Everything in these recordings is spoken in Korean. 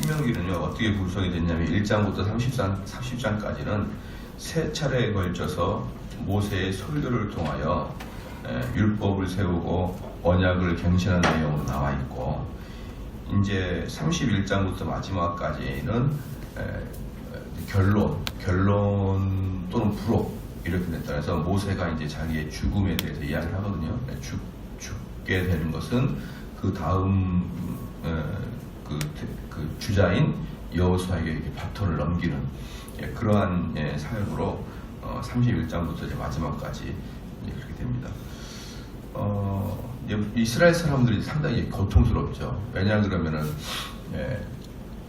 신명기는요, 어떻게 구성이 됐냐면 1장부터 30장까지는 세 차례에 걸쳐서 모세의 설교를 통하여 율법을 세우고 언약을 갱신하는 내용으로 나와 있고, 이제 31장부터 마지막까지는 결론 또는 부록 이렇게 됐다. 그래서 모세가 이제 자기의 죽음에 대해서 이야기를 하거든요. 죽게 되는 것은 그 다음 그 주자인 여호수아에게 이렇게 바톤을 넘기는 그러한 사역으로 31장부터 이제 마지막까지 이제 그렇게 됩니다. 이스라엘 사람들이 상당히 고통스럽죠. 왜냐 그러면은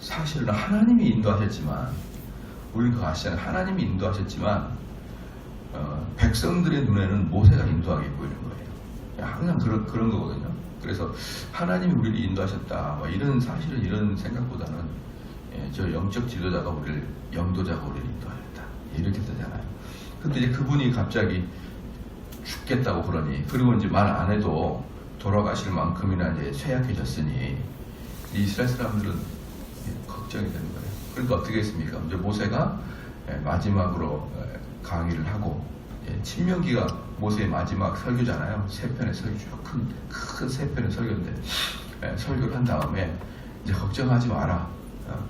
사실은 하나님이 인도하셨지만, 우리 그거 아시잖아요. 하나님이 인도하셨지만 백성들의 눈에는 모세가 인도하게 보이는 거예요. 항상 그런 거거든요. 그래서 하나님이 우리를 인도하셨다, 뭐 이런 사실은 이런 생각보다는 저 영적 지도자가 우리를, 영도자가 우리를 인도하였다, 이렇게 되잖아요. 근데 이제 그분이 갑자기 죽겠다고 그러니, 그리고 이제 말 안 해도 돌아가실 만큼이나 이제 쇠약해졌으니 이스라엘 사람들은 걱정이 되는 거예요. 그러니까 어떻게 했습니까? 이제 모세가 마지막으로 강의를 하고, 신명기가 모세의 마지막 설교잖아요. 세 편의 설교죠. 큰 세 편의 설교인데, 설교를 한 다음에 이제 걱정하지 마라.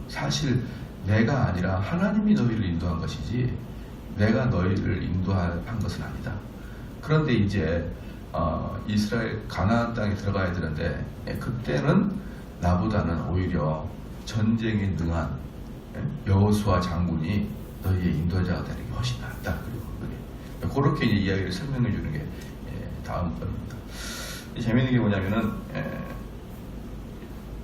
사실 내가 아니라 하나님이 너희를 인도한 것이지 내가 너희를 인도한 것은 아니다. 그런데 이제 이스라엘 가나안 땅에 들어가야 되는데, 그때는 나보다는 오히려 전쟁에 능한 여호수아 장군이 너희의 인도자가 되는 게 훨씬 낫다. 그리고 그렇게 이제 이야기를 설명해 주는 게 다음 번입니다. 재미있는 게 뭐냐면은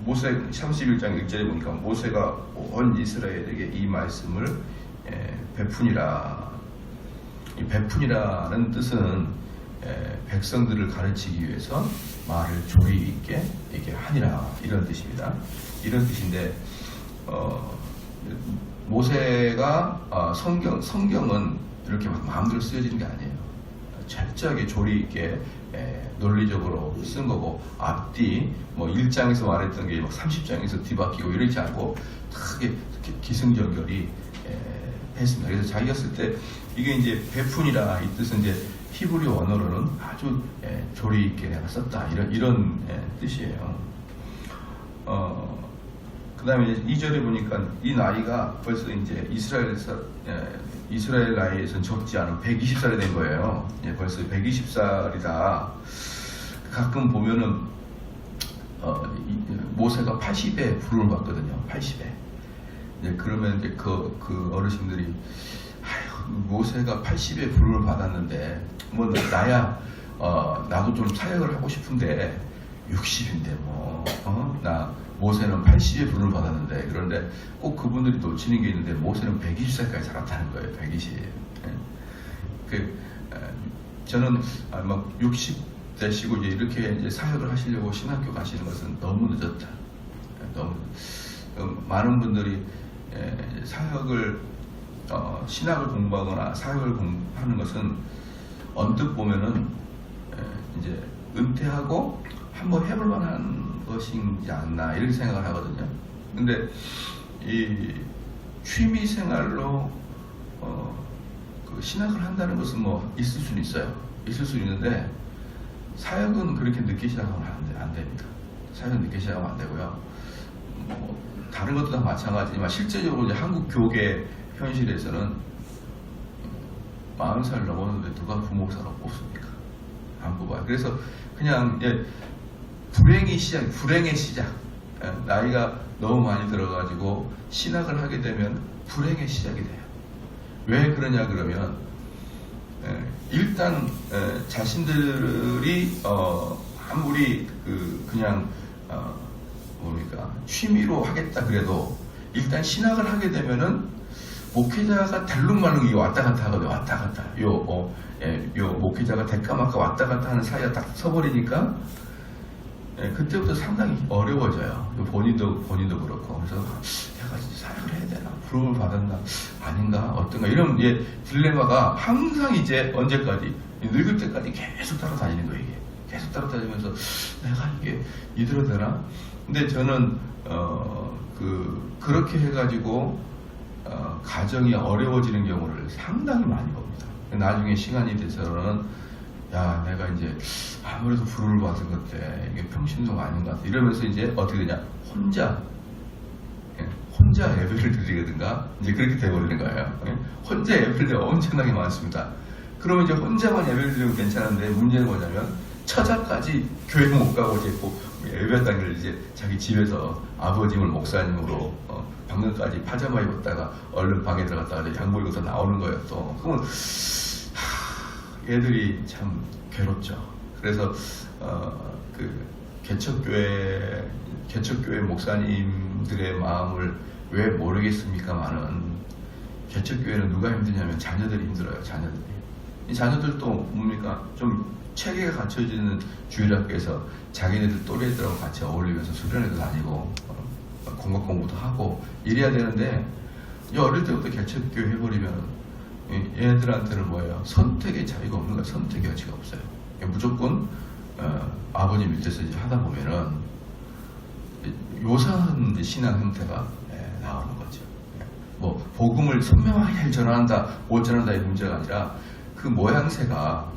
모세 31장 1절에 보니까 모세가 온 이스라엘에게 이 말씀을 베푸니라. 이 베푸니라는 뜻은 백성들을 가르치기 위해서 말을 조리 있게 이렇게 하니라, 이런 뜻입니다. 이런 뜻인데, 모세가 성경은 이렇게 막 마음대로 쓰여지는 게 아니에요. 철저하게 조리 있게 논리적으로 쓴 거고, 앞뒤 뭐 1장에서 말했던 게 막 30장에서 뒤바뀌고 이러지 않고 크게 기승전결이 했습니다. 그래서 자기가 쓸 때 이게 이제 베푼이라, 이 뜻은 이제 히브리 원어로는 아주 조리 있게 내가 썼다, 이런 뜻이에요. 그 다음에 2절에 보니까 이 나이가 벌써 이제 이스라엘 나이에서는 적지 않은 120살이 된 거예요. 벌써 120살이다. 가끔 보면은 모세가 80에 부름을 받거든요. 80에. 그러면 이제 그 어르신들이, 모세가 80에 부름을 받았는데 뭐 나야 나도 좀 사역을 하고 싶은데 60인데 나 모세는 80에 부름을 받았는데, 그런데 꼭 그분들이 놓치는 게 있는데 모세는 120살까지 살았다는 거예요. 120. 저는 막 60대시고 이렇게 이제 사역을 하시려고 신학교 가시는 것은 너무 늦었다. 너무 많은 분들이 사역을 신학을 공부하거나 사역을 하는 것은 언뜻 보면은 이제 은퇴하고 한번 해볼 만한 것이지 않나, 이렇게 생각을 하거든요. 근데 이 취미 생활로 그 신학을 한다는 것은 뭐 있을 수는 있어요. 있을 수 있는데 사역은 그렇게 늦게 시작하면 안 됩니다. 사역은 늦게 시작하면 안 되고요. 뭐 다른 것도 다 마찬가지지만 실제적으로 이제 한국 교계 현실에서는 40살 넘었는데 누가 부목사로 뽑습니까? 안 뽑아요. 그래서 그냥 불행의 시작. 나이가 너무 많이 들어가지고 신학을 하게 되면 불행의 시작이 돼요. 왜 그러냐 그러면 일단 자신들이 아무리 그냥 뭡니까 취미로 하겠다 그래도 일단 신학을 하게 되면은 목회자가 달룩말룩 왔다 갔다 하거든요. 왔다 갔다. 요 목회자가 대까마까 왔다 갔다 하는 사이가 딱 서버리니까 그때부터 상당히 어려워져요. 본인도 그렇고. 그래서 내가 진짜 사역을 해야 되나? 부름을 받았나? 아닌가? 어떤가? 이런 딜레마가 항상 이제 언제까지? 늙을 때까지 계속 따라다니는 거예요. 이게. 계속 따라다니면서 내가 이게 이대로 되나? 근데 저는 그 그렇게 해가지고 가정이 어려워지는 경우를 상당히 많이 봅니다. 나중에 시간이 돼서는 야, 내가 이제 아무래도 불을 받은 건데 이게 평신도가 아닌 것 같아 이러면서 이제 어떻게 되냐, 혼자 예배를 드리든가 이제 그렇게 돼버리는 거예요. 혼자 예배를 드리면 엄청나게 많습니다. 그러면 이제 혼자만 예배를 드리면 괜찮은데 문제는 뭐냐면 처자까지 교회 못 가고 이제 예배 당일 이제 자기 집에서 아버님을 목사님으로 방금까지 파자마 입었다가 얼른 방에 들어갔다가 양복 입어서 나오는 거예요. 또 그러면 얘들이 참 괴롭죠. 그래서 그 개척교회 목사님들의 마음을 왜 모르겠습니까만은 개척교회는 누가 힘드냐면 자녀들이 힘들어요. 자녀들이. 이 자녀들도 뭡니까? 좀 체계가 갖춰지는 주일학교에서 자기네들 또래들하고 같이 어울리면서 수련회도 다니고 공학 공부도 하고 이래야 되는데 어릴 때부터 개척교회 해버리면 얘네들한테는 뭐예요? 선택의 자유가 없는 거예요. 선택의 여지가 없어요. 무조건 아버님 밑에서 이제 하다 보면은 요상한 신앙 형태가 나오는 거죠. 뭐 복음을 선명하게 전한다, 못 전한다의 문제가 아니라 그 모양새가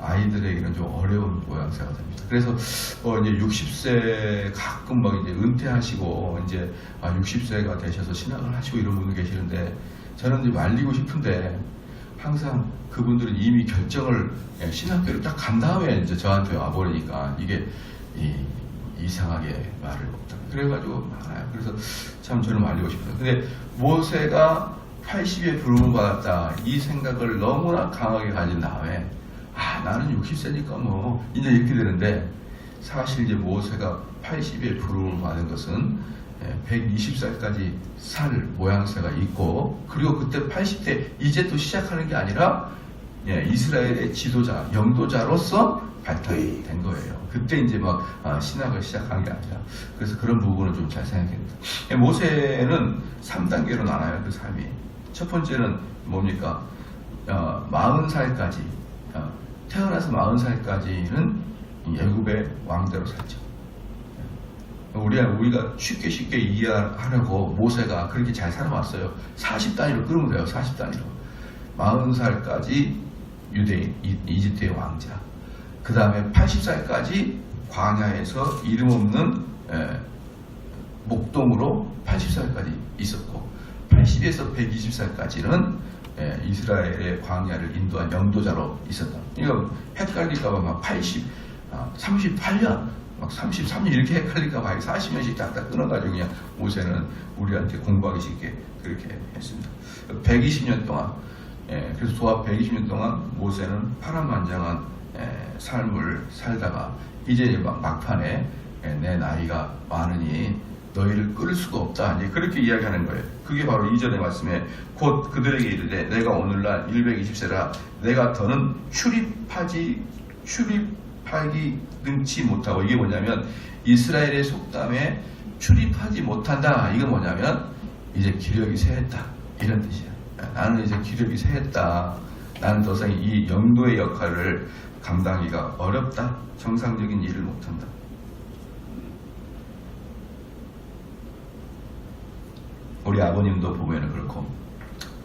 아이들에게는 좀 어려운 모양새가 됩니다. 그래서 이제 60세 가끔 막 이제 은퇴하시고 이제 60세가 되셔서 신앙을 하시고 이런 분들 계시는데 저는 이제 말리고 싶은데 항상 그분들은 이미 결정을 신학교를 딱 간 다음에 이제 저한테 와버리니까 이게 이상하게 말을 못합니다. 그래가지고 많아요. 그래서 참 저는 말리고 싶어요. 근데 모세가 80에 부름을 받았다 이 생각을 너무나 강하게 가진 다음에 나는 60세니까 뭐 이제 이렇게 되는데 사실 이제 모세가 80에 부름을 받은 것은 120살까지 살 모양새가 있고 그리고 그때 80대 이제 또 시작하는 게 아니라 이스라엘의 지도자, 영도자로서 발탁이 된 거예요. 그때 이제 막 신학을 시작한 게 아니라 그래서 그런 부분은 좀 잘 생각해야 됩니다. 모세는 3단계로 나눠요. 그 삶이. 첫 번째는 뭡니까? 40살까지 태어나서 40살까지는 애굽의 왕대로 살죠. 우리가 쉽게 이해하려고 모세가 그렇게 잘 살아왔어요. 40단위로 끌으면 돼요. 40단위로. 40살까지 유대인, 이집트의 왕자. 그 다음에 80살까지 광야에서 이름 없는 목동으로 80살까지 있었고 80에서 120살까지는 이스라엘의 광야를 인도한 영도자로 있었다. 이거 헷갈릴까봐 막 38년 막 33년 이렇게 헷갈릴까봐 40년씩 딱딱 끊어가지고 그냥 모세는 우리한테 공부하기 쉽게 그렇게 했습니다. 120년 동안 그래서 도합 120년 동안 모세는 파란만장한 삶을 살다가 이제 막판에 내 나이가 많으니 너희를 끌 수가 없다. 이제 그렇게 이야기하는 거예요. 그게 바로 이전의 말씀에 곧 그들에게 이르되 내가 오늘날 120세라 내가 더는 출입하기 능치 못하고 이게 뭐냐면 이스라엘의 속담에 출입하지 못한다. 이건 뭐냐면 이제 기력이 쇠했다. 이런 뜻이야. 나는 이제 기력이 쇠했다. 나는 더 이상 이 영도의 역할을 감당하기가 어렵다. 정상적인 일을 못한다. 우리 아버님도 보면은 그렇고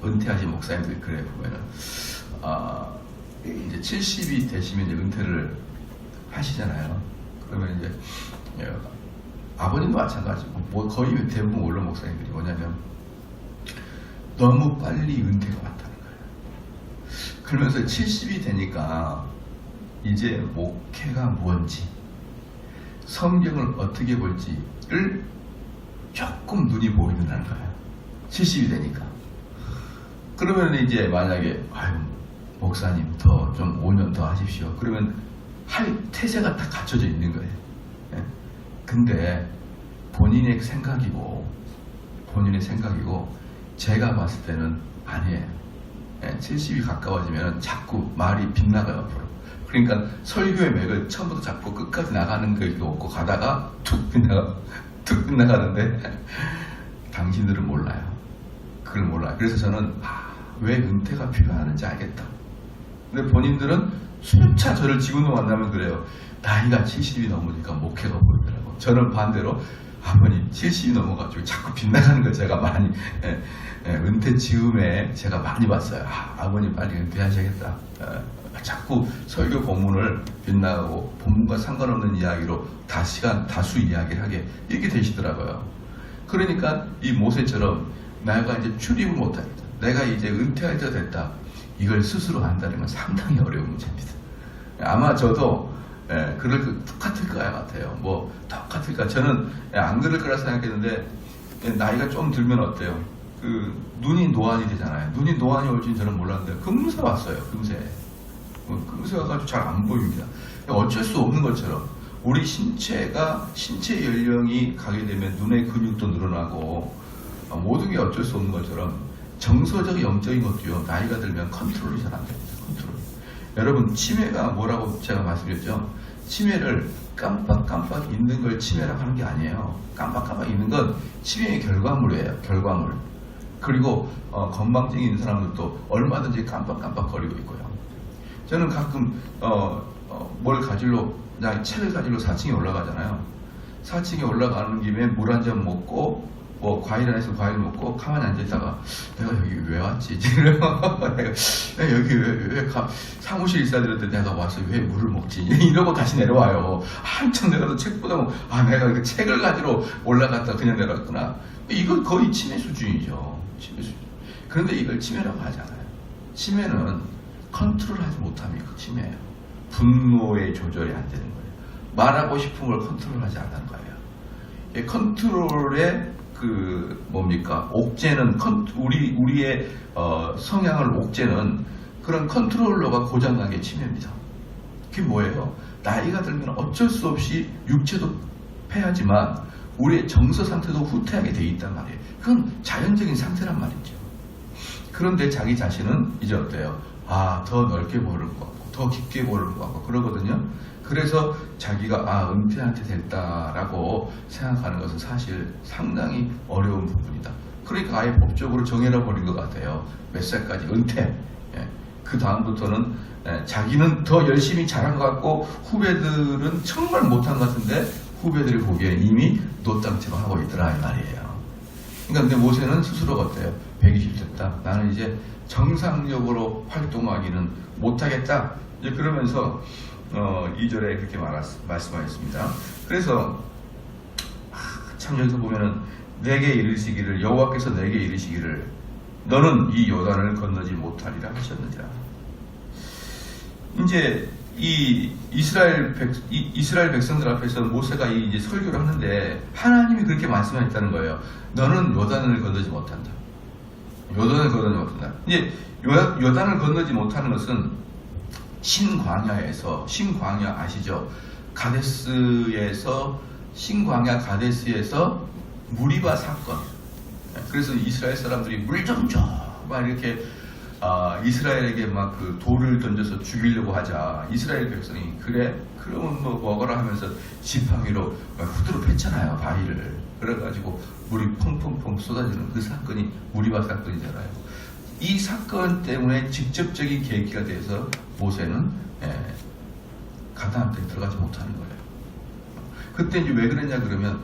은퇴하신 목사님들 그래 보면은 이제 70이 되시면 이제 은퇴를 하시잖아요. 그러면 이제 아버님도 마찬가지고 뭐 거의 대부분 원로 목사님들이 뭐냐면 너무 빨리 은퇴가 왔다는 거예요. 그러면서 70이 되니까 이제 목회가 뭔지 성경을 어떻게 볼지를 조금 눈이 보이는다는 거예요. 70이 되니까. 그러면 이제 만약에 목사님 더 좀 5년 더 하십시오. 그러면 할 태세가 다 갖춰져 있는 거예요. 근데 본인의 생각이고 제가 봤을 때는 아니에요. 70이 가까워지면 자꾸 말이 빗나가요 앞으로. 그러니까 설교의 맥을 처음부터 잡고 끝까지 나가는 게 없고 가다가 툭 빗나가는데 당신들은 몰라요. 그걸 몰라요. 그래서 저는 왜 은퇴가 필요하는지 알겠다. 근데 본인들은 수차 저를 지금도 만나면 그래요. 나이가 70이 넘으니까 목회가 보이더라고. 저는 반대로 아버님 70이 넘어가지고 자꾸 빗나가는 걸 제가 많이 은퇴 즈음에 제가 많이 봤어요. 아버님 빨리 은퇴하셔야겠다. 자꾸 설교 본문을 빗나가고 본문과 상관없는 이야기로 다수 이야기를 하게 이렇게 되시더라고요. 그러니까 이 모세처럼 내가 이제 출입을 못하겠다. 내가 이제 은퇴할 때가 됐다. 이걸 스스로 안다는 건 상당히 어려운 문제입니다. 아마 저도 똑같을 것 같아요. 뭐 똑같을까? 저는 안 그럴 거라 생각했는데 나이가 좀 들면 어때요? 그 눈이 노안이 되잖아요. 눈이 노안이 올 줄 저는 몰랐는데 금세 왔어요. 금세 와가지고 잘 안 보입니다. 어쩔 수 없는 것처럼 우리 신체 연령이 가게 되면 눈의 근육도 늘어나고 모든 게 어쩔 수 없는 것처럼 정서적 영적인 것도요. 나이가 들면 컨트롤이 잘 안 됩니다. 컨트롤. 여러분 치매가 뭐라고 제가 말씀드렸죠? 치매를 깜빡깜빡 잊는 걸 치매라고 하는 게 아니에요. 깜빡깜빡 잊는 건 치매의 결과물이에요. 결과물. 그리고 건망증이 있는 사람들도 얼마든지 깜빡깜빡거리고 있고요. 저는 가끔 책을 가지러 4층에 올라가잖아요. 4층에 올라가는 김에 물 한 잔 먹고 뭐 과일 하나 있으면 과일 먹고 가만히 앉아있다가 내가 여기 왜 왔지? 내가 여기 왜 사무실 인사드렸는데 내가 와서 왜 물을 먹지? 이러고 다시 내려와요. 한참 내가서 책 보다 보면 내가 그 책을 가지러 올라갔다 그냥 내려왔구나. 이건 거의 치매 수준이죠. 치매 수준. 그런데 이걸 치매라고 하잖아요. 치매는 컨트롤하지 못하면 그 치매예요. 분노의 조절이 안 되는 거예요. 말하고 싶은 걸 컨트롤하지 않는 거예요. 컨트롤의 옥죄는 우리의 성향을 옥죄는 그런 컨트롤러가 고장난 게 치매입니다. 그게 뭐예요? 나이가 들면 어쩔 수 없이 육체도 패하지만 우리의 정서 상태도 후퇴하게 돼 있단 말이에요. 그건 자연적인 상태란 말이죠. 그런데 자기 자신은 이제 어때요? 더 넓게 모를 것 같고 더 깊게 모를 것 같고 그러거든요. 그래서 자기가 은퇴한테 됐다라고 생각하는 것은 사실 상당히 어려운 부분이다. 그러니까 아예 법적으로 정해놔 버린 것 같아요. 몇 살까지 은퇴. 그 다음부터는 자기는 더 열심히 잘한 것 같고 후배들은 정말 못한 것 같은데 후배들이 보기에 이미 노땅치로 하고 있더라 이 말이에요. 그러니까 근데 모세는 스스로가 어때요? 120 됐다. 나는 이제 정상적으로 활동하기는 못하겠다. 이제 그러면서 2절에 그렇게 말씀하셨습니다. 그래서 참 여기서 보면은 내게 이르시기를 여호와께서 내게 이르시기를 너는 이 요단을 건너지 못하리라 하셨느니라. 이제 이 이스라엘 백성들 앞에서 모세가 이제 설교를 하는데 하나님이 그렇게 말씀하셨다는 거예요. 너는 요단을 건너지 못한다. 요단을 건너지 못한다. 이제 요단을 건너지 못하는 것은 신광야 아시죠? 신광야 가데스에서 무리바 사건. 그래서 이스라엘 사람들이 물 좀 줘 막 이렇게 이스라엘에게 막 그 돌을 던져서 죽이려고 하자. 이스라엘 백성이 그래? 그러면 뭐 먹어라 하면서 지팡이로 후드로 팼잖아요. 바위를. 그래가지고 물이 펑펑펑 쏟아지는 그 사건이 무리바 사건이잖아요. 이 사건 때문에 직접적인 계기가 돼서 모세는 가나안 땅에 들어가지 못하는 거예요. 그때 이제 왜 그랬냐 그러면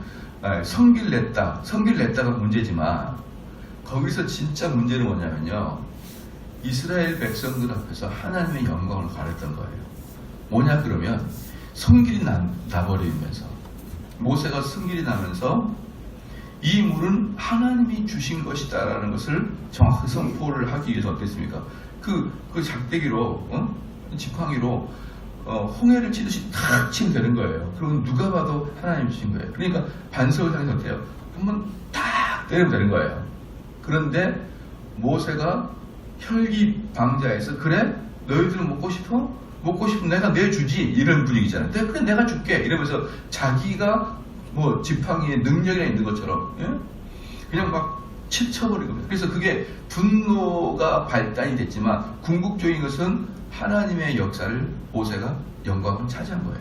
성길 냈다가 문제지만 거기서 진짜 문제는 뭐냐면요. 이스라엘 백성들 앞에서 하나님의 영광을 가렸던 거예요. 뭐냐 그러면 성길이 나버리면서 모세가 성길이 나면서 이 물은 하나님이 주신 것이다라는 것을 정확히 선포를 하기 위해서 어땠습니까? 그 작대기로 지팡이로 홍해를 치듯이 탁 치면 되는 거예요. 그러면 누가 봐도 하나님이 주신 거예요. 그러니까 반석을 향해서 어때요? 한번 탁 때리면 되는 거예요. 그런데 모세가 혈기방자에서 그래? 너희들은 먹고 싶어? 먹고 싶으면 내가 내주지 이런 분위기잖아요. 그래 내가 줄게 이러면서 자기가 뭐 지팡이에 능력이 있는 것처럼 그냥 막 치쳐버린 겁니다. 그래서 그게 분노가 발단이 됐지만 궁극적인 것은 하나님의 역사를 모세가 영광을 차지한 거예요.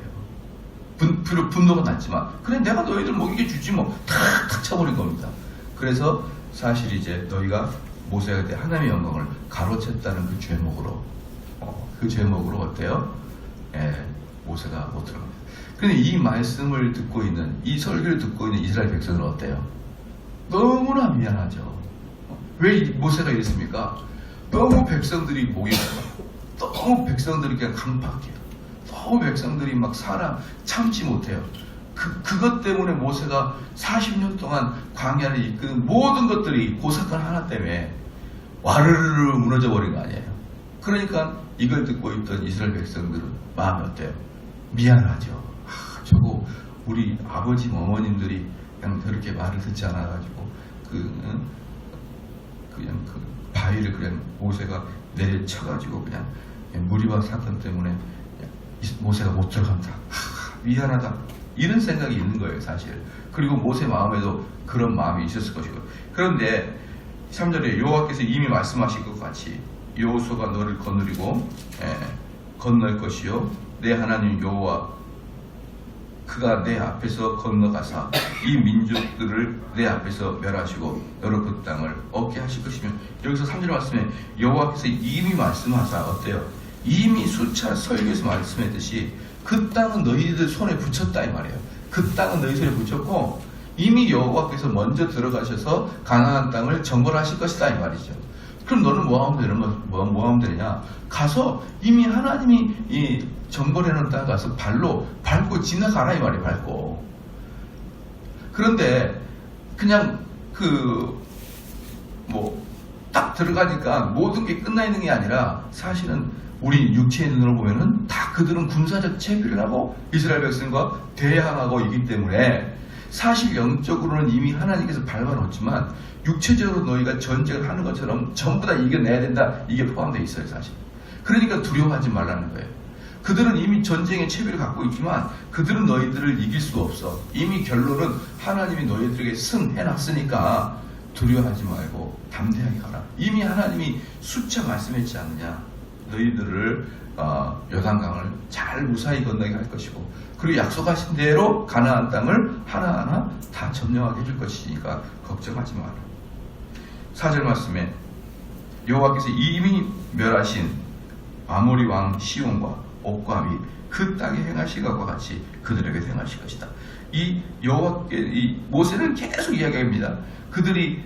분노가 났지만 그래 내가 너희들 먹이게 주지 뭐 탁 쳐버린 겁니다. 그래서 사실 이제 너희가 모세가 그때 하나님의 영광을 가로챘다는 그 제목으로 어때요? 모세가 못 들어갑니다. 근데 이 말씀을 듣고 있는, 이 설교를 듣고 있는 이스라엘 백성은 어때요? 너무나 미안하죠. 왜 모세가 이랬습니까? 너무 백성들이 목이 말라. 너무 백성들이 그냥 강팍해요. 너무 백성들이 막 사람 참지 못해요. 그것 때문에 모세가 40년 동안 광야를 이끄는 모든 것들이 그 사건 하나 때문에 와르르 무너져 버린 거 아니에요. 그러니까 이걸 듣고 있던 이스라엘 백성들은 마음이 어때요? 미안하죠. 저거 우리 아버지 어머님들이 그냥 그렇게 말을 듣지 않아가지고 그냥 그 바위를 그냥 모세가 내려쳐가지고 그냥 무리바 사건 때문에 모세가 못 들어간다. 미안하다. 이런 생각이 있는 거예요, 사실. 그리고 모세 마음에도 그런 마음이 있었을 것이고. 그런데 3절에 여호와께서 이미 말씀하신 것 같이 여호수아가 너를 거느리고 건널 것이요 내 하나님 여호와 그가 내 앞에서 건너가사 이 민족들을 내 앞에서 멸하시고 너로 그 땅을 얻게 하실 것이며, 여기서 3절 말씀에 여호와께서 이미 말씀하사 어때요? 이미 수차 설교에서 말씀했듯이 그 땅은 너희들 손에 붙였다 이 말이에요. 그 땅은 너희 손에 붙였고 이미 여호와께서 먼저 들어가셔서 가나안 땅을 정벌하실 것이다 이 말이죠. 그럼 너는 뭐 하면 되냐? 가서 이미 하나님이 이 정벌해놓은 땅 가서 발로 밟고 지나가라 이 말이에요. 밟고. 그런데 그냥 딱 들어가니까 모든 게 끝나 있는 게 아니라 사실은 우리 육체의 눈으로 보면은 다 그들은 군사적 채비를 하고 이스라엘 백성과 대항하고 있기 때문에 사실 영적으로는 이미 하나님께서 밟아놓지만 육체적으로 너희가 전쟁을 하는 것처럼 전부 다 이겨내야 된다. 이게 포함되어 있어요, 사실. 그러니까 두려워하지 말라는 거예요. 그들은 이미 전쟁의 채비를 갖고 있지만 그들은 너희들을 이길 수가 없어. 이미 결론은 하나님이 너희들에게 승해놨으니까 두려워하지 말고 담대하게 가라. 이미 하나님이 수차 말씀했지 않느냐. 너희들을 요단강을 잘 무사히 건너게 할 것이고 그리고 약속하신 대로 가나안 땅을 하나하나 다 점령하게 해줄 것이니까 걱정하지 마라. 4절 말씀에 여호와께서 이미 멸하신 아모리 왕 시온과 옥과 및 그 땅에 행하실 것과 같이 그들에게 행하실 것이다. 이 모세는 계속 이야기합니다. 그들이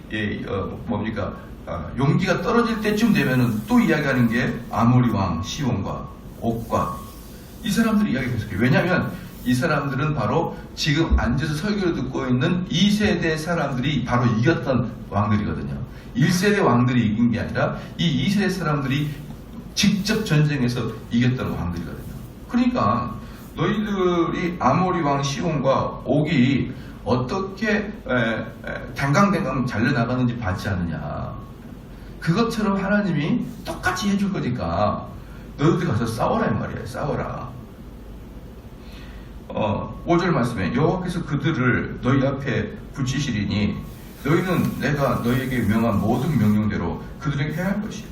용기가 떨어질 때쯤 되면은 또 이야기하는 게 아모리 왕 시온과 옥과 이 사람들이 이야기 계속해요. 왜냐하면 이 사람들은 바로 지금 앉아서 설교를 듣고 있는 2세대 사람들이 바로 이겼던 왕들이거든요. 1세대 왕들이 이긴 게 아니라 이 2세대 사람들이 직접 전쟁에서 이겼던 왕들이거든요. 그러니까 너희들이 아모리 왕 시온과 옥이 어떻게 댕강댕강 잘려나가는지 봤지 않느냐. 그것처럼 하나님이 똑같이 해줄 거니까 너희들 가서 싸워라 이 말이에요. 싸워라. 5절 말씀에 여호와께서 그들을 너희 앞에 붙이시리니 너희는 내가 너희에게 명한 모든 명령대로 그들에게 행할 것이요.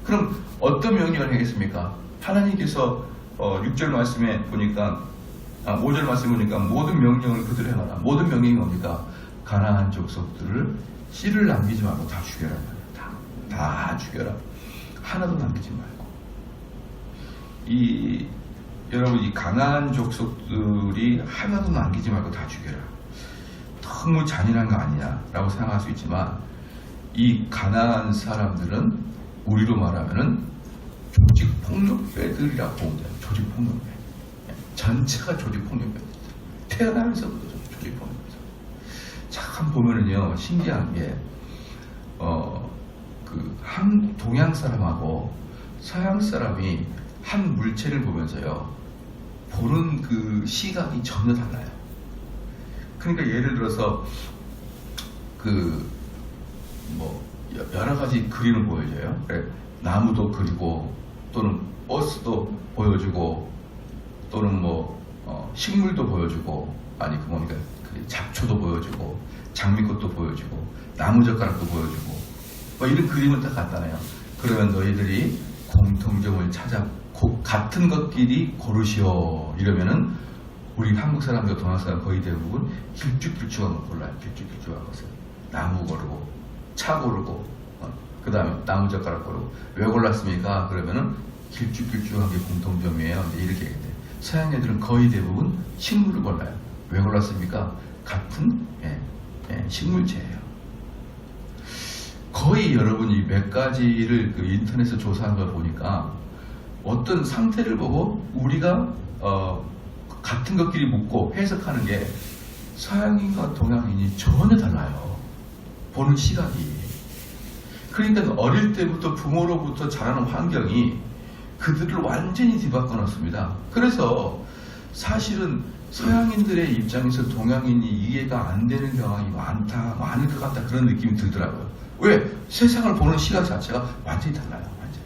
그럼 어떤 명령을 하겠습니까? 하나님께서 6절 말씀에 보니까 5절 말씀에 보니까 모든 명령을 그들에게 행하라. 모든 명령이 뭡니까? 가나안 족속들을 씨를 남기지 말고 다 죽여라. 다 죽여라. 하나도 남기지 말고. 여러분 이 가나안 족속들이 하나도 남기지 말고 다 죽여라. 너무 잔인한 거 아니냐라고 생각할 수 있지만 이 가나안 사람들은 우리로 말하면은 조직폭력배들이라고 보면 돼요. 조직폭력배. 전체가 조직폭력배. 태어나면서부터 조직폭력배. 참 보면은요 신기한 게 동양 사람하고 서양 사람이 한 물체를 보면서요 보는 그 시각이 전혀 달라요. 그러니까 예를 들어서 여러 가지 그림을 보여줘요. 나무도 그리고 또는 버스도 보여주고 또는 식물도 보여주고 잡초도 보여주고 장미꽃도 보여주고 나무젓가락도 보여주고 이런 그림을 딱 갖다 놔요. 그러면 너희들이 공통점을 찾아 같은 것끼리 고르시오 이러면은 우리 한국 사람들 동양 사람 거의 대부분 길쭉길쭉한 거 골라요. 길쭉길쭉한 것을 나무 고르고 차 고르고 그 다음에 나무젓가락 고르고 왜 골랐습니까? 그러면은 길쭉길쭉한 게 공통점이에요. 이렇게 얘기해요. 서양 애들은 거의 대부분 식물을 골라요. 왜 골랐습니까? 같은 식물체예요. 거의 여러분이 몇 가지를 그 인터넷에서 조사한 걸 보니까 어떤 상태를 보고 우리가 같은 것끼리 묻고 해석하는 게 서양인과 동양인이 전혀 달라요. 보는 시각이. 그러니까 어릴 때부터 부모로부터 자라는 환경이 그들을 완전히 뒤바꿔 놓습니다. 그래서 사실은 서양인들의 입장에서 동양인이 이해가 안 되는 경향이 많을 것 같다, 그런 느낌이 들더라고요. 왜? 세상을 보는 시각 자체가 완전히 달라요. 완전히.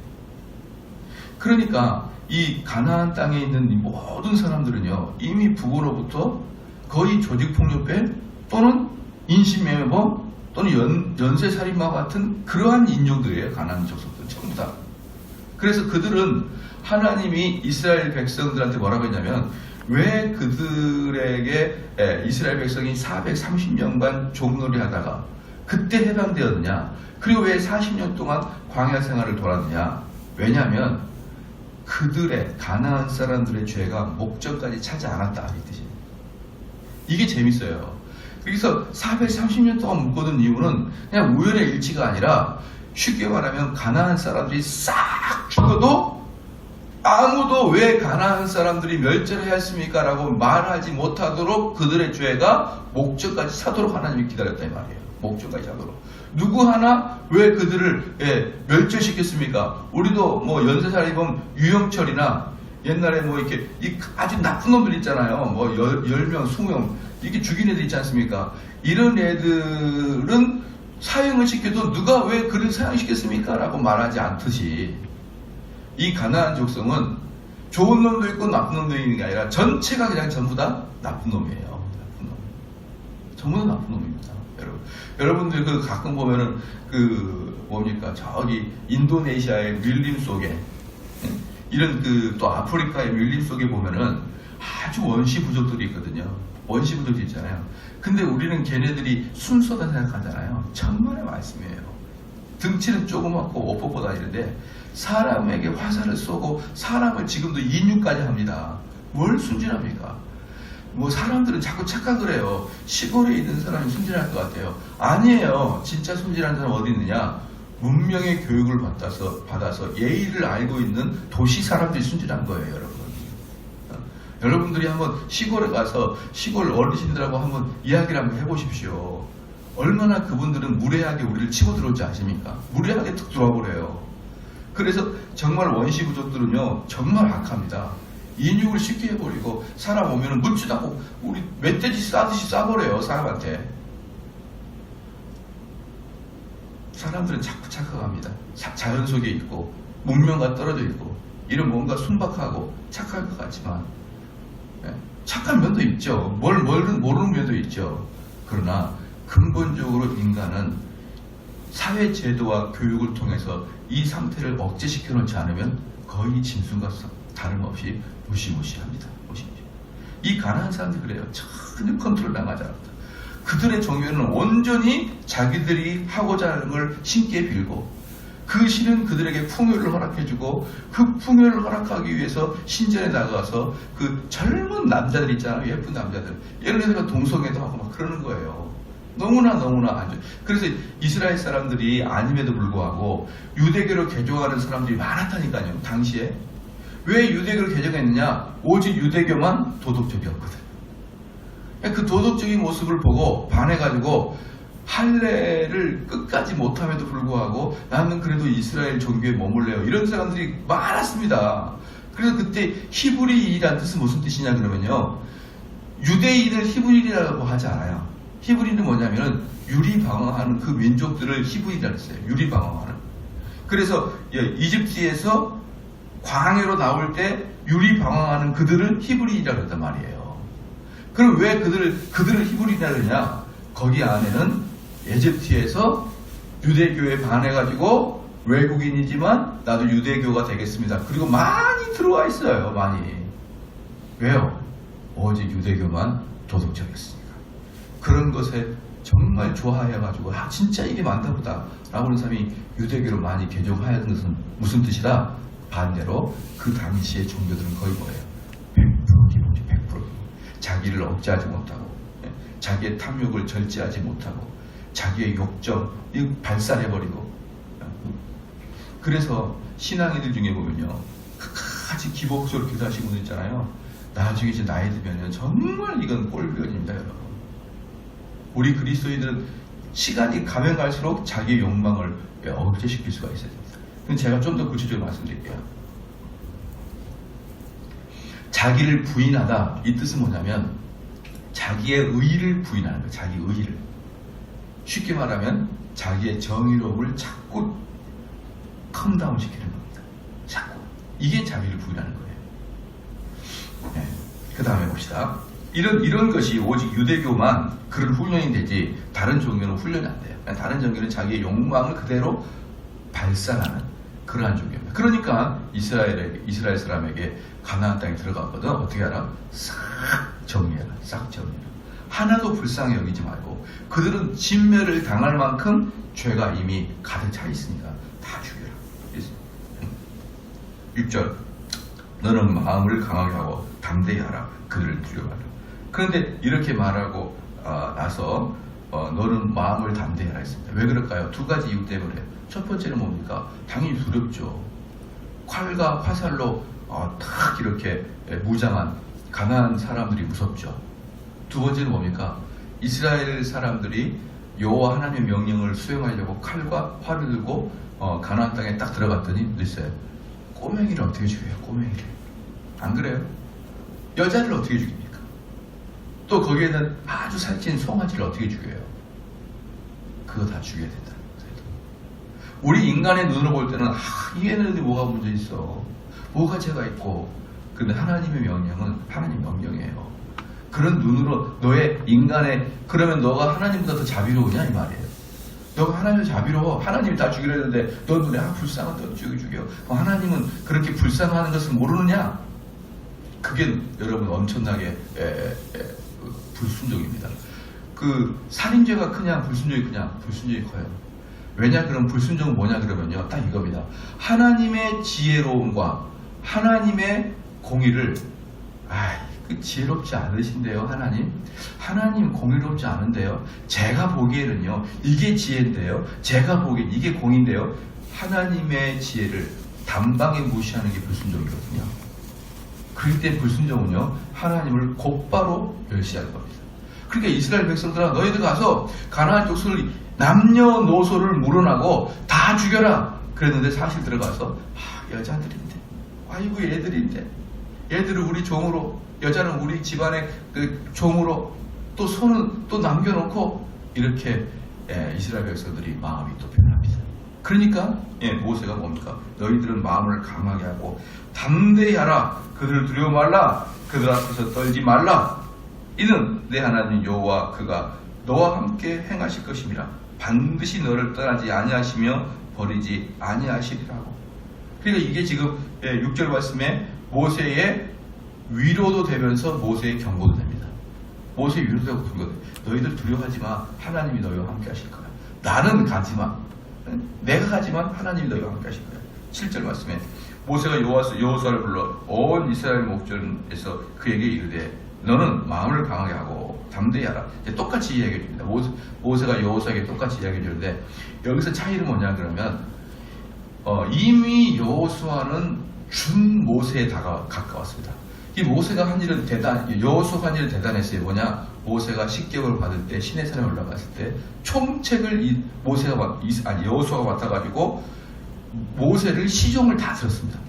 그러니까 이 가나안 땅에 있는 이 모든 사람들은요, 이미 부모로부터 거의 조직폭력배 또는 인신매매범 또는 연쇄살인마 같은 그러한 인종들이에요. 가나안 족속들 전부 다. 그래서 그들은 하나님이 이스라엘 백성들한테 뭐라고 했냐면, 왜 그들에게 이스라엘 백성이 430년간 종놀이 하다가 그때 해방되었느냐, 그리고 왜 40년 동안 광야 생활을 돌았느냐. 왜냐하면 그들의 가나안 사람들의 죄가 목적까지 차지 않았다, 이 뜻이에요. 이게 재밌어요. 그래서 430년 동안 묶어둔 이유는 그냥 우연의 일치가 아니라, 쉽게 말하면 가나안 사람들이 싹 죽어도 아무도 왜 가나안 사람들이 멸절해야 했습니까? 라고 말하지 못하도록 그들의 죄가 목적까지 차도록 하나님이 기다렸다, 이 말이에요. 목적까지 차도록. 누구 하나 왜 그들을 멸절시켰습니까? 우리도 뭐 연쇄살인범 유영철이나 옛날에 뭐 이렇게 아주 나쁜 놈들 있잖아요. 뭐 10명, 20명 이렇게 죽인 애들 있지 않습니까? 이런 애들은 사형을 시켜도 누가 왜 그를 사형시켰습니까? 라고 말하지 않듯이, 이 가나안 족성은 좋은 놈도 있고 나쁜 놈도 있는 게 아니라 전체가 그냥 전부 다 나쁜 놈이에요. 나쁜 놈. 전부 다 나쁜 놈입니다. 여러분들 그 가끔 보면은 그 뭡니까? 저기 인도네시아의 밀림 속에, 이런 그 또 아프리카의 밀림 속에 보면은 아주 원시 부족들이 있거든요. 원시 부족이 있잖아요. 근데 우리는 걔네들이 순서다 생각하잖아요. 천만의 말씀이에요. 등치는 조그맣고 옷보다 이런데 사람에게 화살을 쏘고 사람을 지금도 인육까지 합니다. 뭘 순진합니까? 뭐 사람들은 자꾸 착각을 해요. 시골에 있는 사람이 순진할 것 같아요. 아니에요. 진짜 순진한 사람 어디 있느냐? 문명의 교육을 받아서 예의를 알고 있는 도시 사람들이 순진한 거예요, 여러분. 여러분들이 한번 시골에 가서 시골 어르신들하고 한번 이야기를 한번 해보십시오. 얼마나 그분들은 무례하게 우리를 치고 들어올지 아십니까? 무례하게 툭 들어와버려요. 그래서 정말 원시 부족들은요, 정말 악합니다. 인육을 쉽게 해버리고 사람 오면은 묻지도 않고 우리 멧돼지 싸듯이 싸버려요, 사람한테. 사람들은 자꾸 착각합니다. 자연 속에 있고 문명과 떨어져 있고 이런 뭔가 순박하고 착할 것 같지만 착한 면도 있죠. 뭐든 모르는 면도 있죠. 그러나 근본적으로 인간은 사회 제도와 교육을 통해서 이 상태를 억제시켜 놓지 않으면 거의 짐승과 다름없이 무시무시합니다. 이 가난한 사람들 그래요. 전혀 컨트롤 당하지 않았다. 그들의 종교는 온전히 자기들이 하고자 하는 걸 신께 빌고, 그 신은 그들에게 풍요를 허락해주고, 그 풍요를 허락하기 위해서 신전에 나가서 그 젊은 남자들 있잖아요. 예쁜 남자들. 예를 들어서 동성애도 하고 막 그러는 거예요. 너무나 안 좋아요. 그래서 이스라엘 사람들이 아님에도 불구하고 유대교를 개종하는 사람들이 많았다니까요. 당시에. 왜 유대교를 개종했느냐? 오직 유대교만 도덕적이었거든. 그 도덕적인 모습을 보고 반해가지고 할례를 끝까지 못함에도 불구하고 나는 그래도 이스라엘 종교에 머물래요. 이런 사람들이 많았습니다. 그래서 그때 히브리인이라는 뜻은 무슨 뜻이냐 그러면요, 유대인을 히브리인이라고 하지 않아요. 히브리인은 뭐냐면은 유리방황하는 그 민족들을 히브리라고 했어요. 유리방황하는. 그래서 이집트에서 광야로 나올 때 유리방황하는 그들을 히브리인이라고 했단 말이에요. 그럼 왜 그들을 히브리인이라고 하냐? 거기 안에는 에집트에서 유대교에 반해가지고 외국인이지만 나도 유대교가 되겠습니다. 그리고 많이 들어와 있어요. 많이. 왜요? 오직 유대교만 도덕적이었으니까. 그런 것에 정말 좋아해가지고 진짜 이게 많다 보다 라고 하는 사람이 유대교를 많이 개종하였던 것은 무슨 뜻이다? 반대로 그 당시의 종교들은 거의 뭐예요? 자기를 억제하지 못하고, 자기의 탐욕을 절제하지 못하고, 자기의 욕정 발산해버리고. 그래서 신앙인들 중에 보면요, 끝까지 기복적으로 기도하시는 분들 있잖아요. 나중에 이제 나이 들면 정말 이건 꼴변입니다, 여러분. 우리 그리스도인들은 시간이 가면 갈수록 자기의 욕망을 억제시킬 수가 있어야 됩니다. 그럼 제가 좀 더 구체적으로 말씀드릴게요. 자기를 부인하다, 이 뜻은 뭐냐면 자기의 의의를 부인하는 거예요. 자기 의의를. 쉽게 말하면 자기의 정의로움을 자꾸 컴다운 시키는 겁니다. 자꾸. 이게 자기를 부인하는 거예요. 네. 그 다음에 봅시다. 이런 것이 오직 유대교만 그런 훈련이 되지 다른 종교는 훈련이 안 돼요. 다른 종교는 자기의 욕망을 그대로 발산하는 그러한 종교입니다. 그러니까 이스라엘 사람에게 가나안 땅에 들어갔거든. 어떻게 하라? 싹 정리해라. 싹 정리해라. 하나도 불쌍히 여기지 말고 그들은 진멸을 당할 만큼 죄가 이미 가득 차 있으니까 다 죽여라. 6절 너는 마음을 강하게 하고 담대히 하라. 그들을 두려워하라. 그런데 이렇게 말하고 나서 너는 마음을 담대히 하라 했습니다. 왜 그럴까요? 두 가지 이유 때문에. 첫 번째는 뭡니까? 당연히 두렵죠. 활과 화살로 탁 이렇게 무장한 가난한 사람들이 무섭죠. 두 번째는 뭡니까? 이스라엘 사람들이 여호와 하나님의 명령을 수행하려고 칼과 활을 들고 가나안 땅에 딱 들어갔더니 글쎄요, 꼬맹이를 어떻게 죽여요? 꼬맹이를. 안 그래요? 여자를 어떻게 죽입니까? 또 거기에는 아주 살찐 송아지를 어떻게 죽여요? 그거 다 죽여야 된다. 우리 인간의 눈으로 볼 때는 이 애들이 뭐가 문제 있어? 뭐가 죄가 있고. 근데 하나님의 명령은 하나님 명령이에요. 그런 눈으로 너의 인간의, 그러면 너가 하나님보다 더 자비로우냐 이 말이에요. 너가 하나님을 자비로워. 하나님이 다 죽이려 했는데 너 눈에 불쌍한 너 죽여. 하나님은 그렇게 불쌍하는 것을 모르느냐? 그게 여러분 엄청나게 불순종입니다. 그 살인죄가 크냐 불순종이 크냐? 불순종이 커요. 왜냐? 그럼 불순종은 뭐냐 그러면요, 딱 이겁니다. 하나님의 지혜로움과 하나님의 공의를 그 지혜롭지 않으신데요. 하나님 공의롭지 않은데요. 제가 보기에는요 이게 지혜인데요, 제가 보기엔 이게 공인데요. 하나님의 지혜를 단방에 무시하는 게 불순종이거든요. 그럴 때 불순종은요 하나님을 곧바로 멸시하는 겁니다. 그러니까 이스라엘 백성들아, 너희들 가서 가나안 족속을 남녀노소를 물어나고 다 죽여라 그랬는데 사실 들어가서 여자들인데, 아이고 애들인데, 애들을 우리 종으로, 여자는 우리 집안의 그 종으로, 또 손은 또 남겨놓고, 이렇게 이스라엘 백성들이 마음이 또 변합니다. 그러니까 모세가 뭡니까? 너희들은 마음을 강하게 하고 담대히 하라. 그들을 두려워 말라. 그들 앞에서 떨지 말라. 이는 내 하나님 여호와 그가 너와 함께 행하실 것임이라. 반드시 너를 떠나지 아니하시며 버리지 아니하시리라고. 그러니까 이게 지금 6절 말씀에 모세의 위로도 되면서 모세의 경고도 됩니다. 모세의 위로도 되고 경고도 됩니다. 너희들 두려워하지 마. 하나님이 너희와 함께 하실 거야. 나는 가지 마. 내가 가지만 하나님이 너희와 함께 하실 거야. 7절 말씀에 모세가 여호수아를 불러 온 이스라엘 목전에서 그에게 이르되 너는 마음을 강하게 하고 담대히 하라. 똑같이 이야기해 줍니다. 모세가 여호수아에게 똑같이 이야기해 주는데, 여기서 차이는 뭐냐 그러면 이미 여호수아는 준 모세에 가까웠습니다. 이 모세가 한 일은 여호수아가 한 일은 대단했어요. 뭐냐? 모세가 식격을 받을 때 시내산에 올라갔을 때 총책을 여호수아가 맡아가지고 모세를 시종을 다 들었습니다.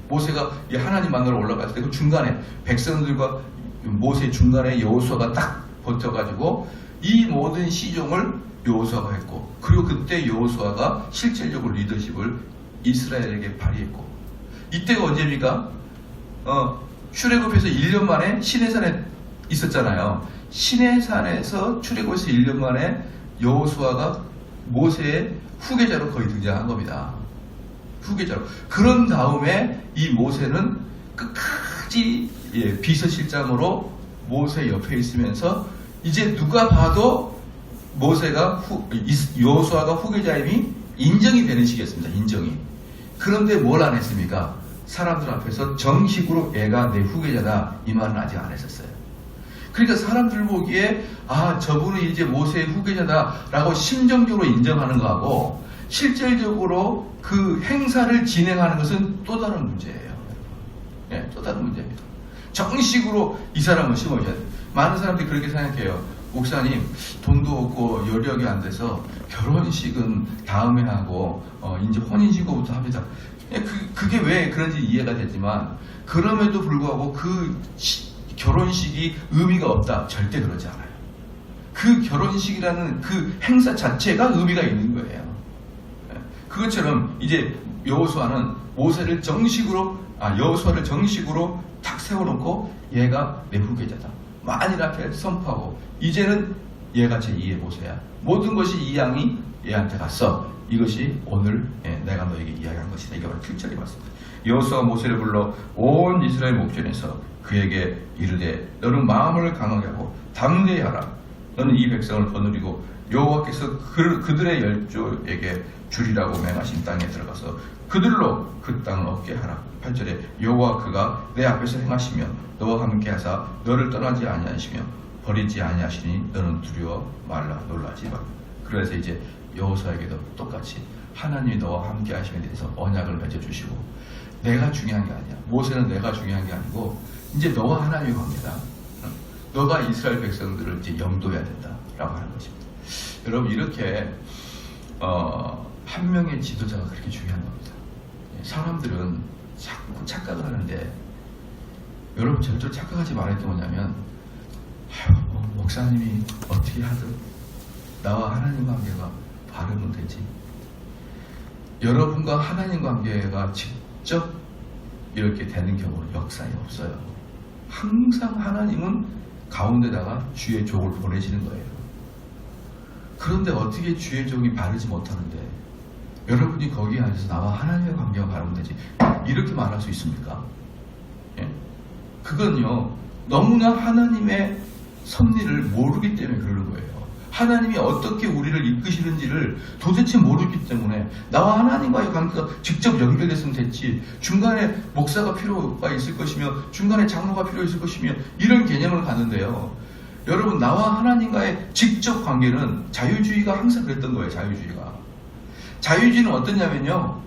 모세가 하나님 만나러 올라갔을 때 그 중간에 백성들과 모세 중간에 여호수아가 딱 버텨가지고 이 모든 시종을 여호수아가 했고, 그리고 그때 여호수아가 실질적으로 리더십을 이스라엘에게 발휘했고, 이때가 언제입니까? 출애굽해서 1년 만에 시내산에 있었잖아요. 시내산에서 출애굽해서 1년 만에 여호수아가 모세의 후계자로 거의 등장한 겁니다. 후계자로. 그런 다음에 이 모세는 끝까지 비서실장으로 모세 옆에 있으면서 이제 누가 봐도 모세가 여호수아가 후계자임이 인정이 되는 시기였습니다. 인정이. 그런데 뭘 안 했습니까? 사람들 앞에서 정식으로 얘가 내 후계자다 이 말은 아직 안 했었어요. 그러니까 사람들 보기에 아 저분은 이제 모세의 후계자다라고 심정적으로 인정하는 거하고 실질적으로 그 행사를 진행하는 것은 또 다른 문제예요. 예, 또 다른 문제입니다. 정식으로 이 사람을 심어줘야 돼요. 많은 사람들이 그렇게 생각해요. 목사님 돈도 없고 여력이 안 돼서 결혼식은 다음에 하고 이제 혼인신고부터 합니다. 그게 왜 그런지 이해가 되지만 그럼에도 불구하고 그 결혼식이 의미가 없다. 절대 그러지 않아요. 그 결혼식이라는 그 행사 자체가 의미가 있는 거예요. 그것처럼 이제 여호수아는 모세를 여호수아를 정식으로 탁 세워놓고 얘가 내 후계자다. 만일 앞에 선포하고 이제는 얘가 제2의 모세야. 모든 것이 이 양이 얘한테 갔어. 이것이 오늘 내가 너에게 이야기한 것이다. 이게 바로 7절의 말씀입니다. 여호수아가 모세를 불러 온 이스라엘 목전에서 그에게 이르되 너는 마음을 강하게 하고 담대히 하라. 너는 이 백성을 거느리고 여호와께서 그들의 열조에게 주리라고 맹하신 땅에 들어가서 그들로 그 땅을 얻게 하라. 8절에 여호와 그가 내 앞에서 행하시며 너와 함께 하사 너를 떠나지 아니하시며 버리지 아니하시니 너는 두려워 말라 놀라지 마. 그래서 이제 여호수아에게도 똑같이 하나님이 너와 함께 하심에 대해서 언약을 맺어주시고 내가 중요한 게 아니야. 모세는 내가 중요한 게 아니고 이제 너와 하나님의 관계다. 너가 이스라엘 백성들을 이제 영도해야 된다라고 하는 것입니다. 여러분 이렇게 한 명의 지도자가 그렇게 중요한 겁니다. 사람들은 자꾸 착각을 하는데 여러분 절대로 착각하지 말아야 할 게 뭐냐면 목사님이 어떻게 하든 나와 하나님 관계가 바르면 되지. 여러분과 하나님 관계가 직접 이렇게 되는 경우는 역사에 없어요. 항상 하나님은 가운데다가 주의 종을 보내시는 거예요. 그런데 어떻게 주의 종이 바르지 못하는데 여러분이 거기에 앉아서 나와 하나님의 관계가 바르면 되지 이렇게 말할 수 있습니까? 예? 그건요 너무나 하나님의 섭리를 모르기 때문에 그러는 거예요. 하나님이 어떻게 우리를 이끄시는지를 도대체 모르기 때문에 나와 하나님과의 관계가 직접 연결됐으면 됐지 중간에 목사가 필요가 있을 것이며 중간에 장로가 필요 있을 것이며 이런 개념을 갖는데요. 여러분 나와 하나님과의 직접 관계는 자유주의가 항상 그랬던 거예요. 자유주의는 어떠냐면요.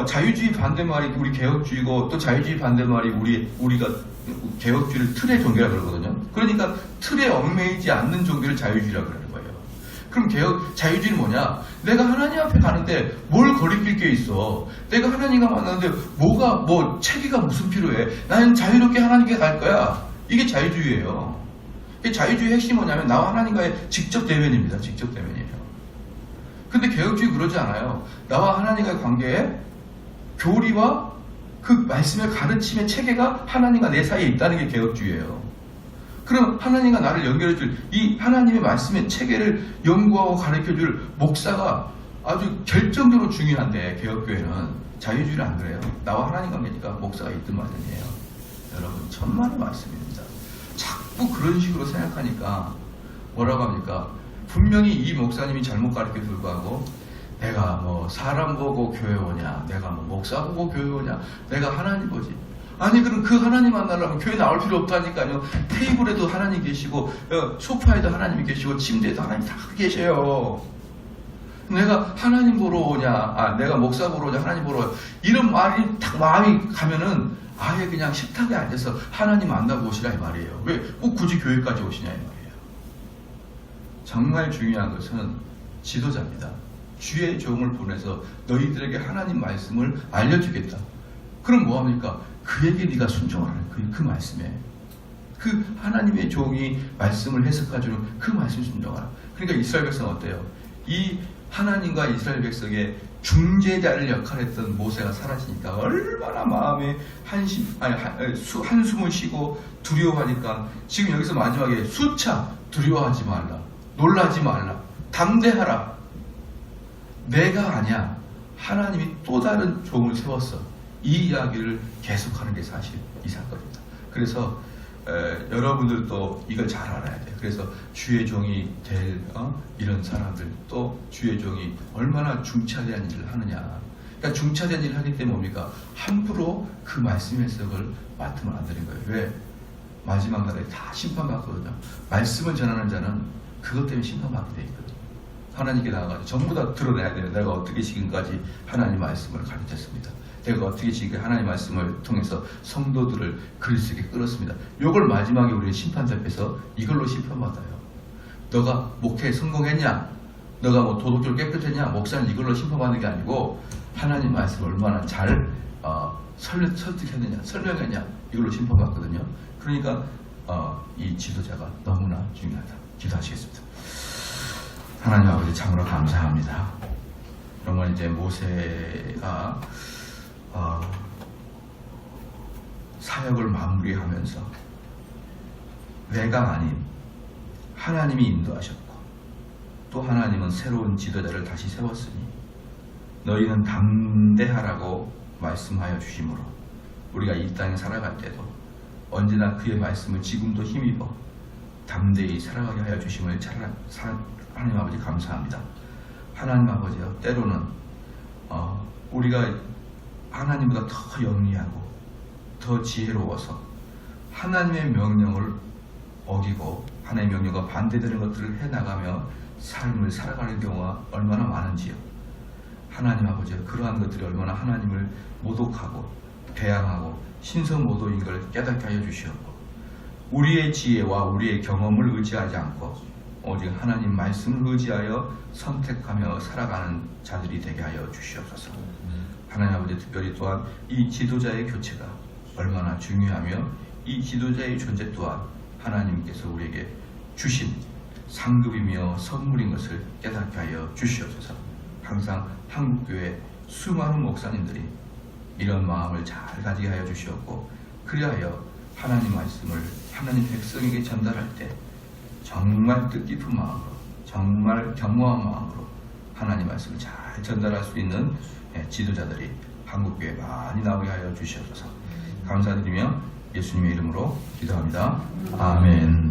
자유주의 반대말이 우리 개혁주의고 또 자유주의 반대말이 우리가 개혁주의를 틀의 종교라 그러거든요. 그러니까 틀에 얽매이지 않는 종교를 자유주의라고 그러는 거예요. 그럼 자유주의는 뭐냐? 내가 하나님 앞에 가는데 뭘 거리낄 게 있어? 내가 하나님과 만나는데 체계가 무슨 필요해? 나는 자유롭게 하나님께 갈 거야. 이게 자유주의예요. 자유주의 핵심이 뭐냐면 나와 하나님과의 직접 대면입니다. 직접 대면이에요. 근데 개혁주의 그러지 않아요. 나와 하나님과의 관계에 교리와 그 말씀의 가르침의 체계가 하나님과 내 사이에 있다는 게 개혁주의예요. 그럼 하나님과 나를 연결해줄 이 하나님의 말씀의 체계를 연구하고 가르쳐줄 목사가 아주 결정적으로 중요한데 개혁교회는 자유주의는 안 그래요. 나와 하나님 관계니까 목사가 있든 말든이에요. 여러분 천만의 말씀입니다. 자꾸 그런 식으로 생각하니까 뭐라고 합니까? 분명히 이 목사님이 잘못 가르쳐 불구하고 내가 사람 보고 교회 오냐, 내가 목사 보고 교회 오냐, 내가 하나님 보지. 아니 그럼 그 하나님 만나려면 교회 나올 필요 없다니까요. 테이블에도 하나님 계시고 소파에도 하나님이 계시고 침대에도 하나님 다 계셔요. 내가 하나님 보러 오냐, 내가 목사 보러 오냐, 하나님 보러 오냐 이런 말이 딱 마음이 가면은 아예 그냥 식탁에 앉아서 하나님 만나고 오시라 이 말이에요. 왜 꼭 굳이 교회까지 오시냐 이 말이에요. 정말 중요한 것은 지도자입니다. 주의 종을 보내서 너희들에게 하나님 말씀을 알려주겠다. 그럼 뭐합니까? 그에게 네가 순종하라는 그 말씀에 그 하나님의 종이 말씀을 해석해주는 그 말씀에 순종하라. 그러니까 이스라엘 백성은 어때요? 이 하나님과 이스라엘 백성의 중재자를 역할했던 모세가 사라지니까 얼마나 마음에 한숨을 쉬고 두려워하니까 지금 여기서 마지막에 수차 두려워하지 말라, 놀라지 말라, 담대하라. 내가 아니야. 하나님이 또 다른 종을 세웠어. 이 이야기를 계속하는 게 사실 이 사건입니다. 그래서 여러분들도 이걸 잘 알아야 돼요. 그래서 주의 종이 될 이런 사람들 또 주의 종이 얼마나 중차대한 일을 하느냐. 그러니까 중차대한 일을 하기 때문에 뭡니까? 함부로 그 말씀 해석을 맡으면 안 되는 거예요. 왜? 마지막 날에 다 심판받거든요. 말씀을 전하는 자는 그것 때문에 심판받게 돼 있거든요. 하나님께 나아가서 전부 다 드러내야 돼요. 내가 어떻게 지금까지 하나님 말씀을 가르쳤습니다. 내가 어떻게 지금 하나님 말씀을 통해서 성도들을 그리스도께 끌었습니다. 이걸 마지막에 우리 심판대 앞에서 이걸로 심판받아요. 너가 목회에 성공했냐? 너가 뭐 도덕적으로 깨끗했냐? 목사는 이걸로 심판받는 게 아니고 하나님 말씀을 얼마나 잘 설득했느냐, 설명했냐? 이걸로 심판받거든요. 그러니까 이 지도자가 너무나 중요하다. 기도하시겠습니다. 하나님 아버지 참으로 감사합니다. 정말 이제 모세가 사역을 마무리하면서 내가 아닌 하나님이 인도하셨고 또 하나님은 새로운 지도자를 다시 세웠으니 너희는 담대하라고 말씀하여 주심으로 우리가 이 땅에 살아갈 때도 언제나 그의 말씀을 지금도 힘입어 담대히 살아가게 하여 주심을 하나님 아버지 감사합니다. 하나님 아버지요, 때로는 우리가 하나님보다 더 영리하고 더 지혜로워서 하나님의 명령을 어기고 하나님의 명령과 반대되는 것들을 해나가며 삶을 살아가는 경우가 얼마나 많은지요. 하나님 아버지요, 그러한 것들이 얼마나 하나님을 모독하고 배양하고 신성모독인 걸 깨닫게 하여 주시옵고 우리의 지혜와 우리의 경험을 의지하지 않고 오직 하나님 말씀을 의지하여 선택하며 살아가는 자들이 되게 하여 주시옵소서. 하나님 아버지, 특별히 또한 이 지도자의 교체가 얼마나 중요하며 이 지도자의 존재 또한 하나님께서 우리에게 주신 상급이며 선물인 것을 깨닫게 하여 주시옵소서. 항상 한국교회 수많은 목사님들이 이런 마음을 잘 가지게 하여 주시옵고 그리하여 하나님 말씀을 하나님 백성에게 전달할 때 정말 뜻깊은 마음으로 정말 겸허한 마음으로 하나님 말씀을 잘 전달할 수 있는 지도자들이 한국교회에 많이 나오게 하여 주시옵소서. 감사드리며 예수님의 이름으로 기도합니다. 아멘.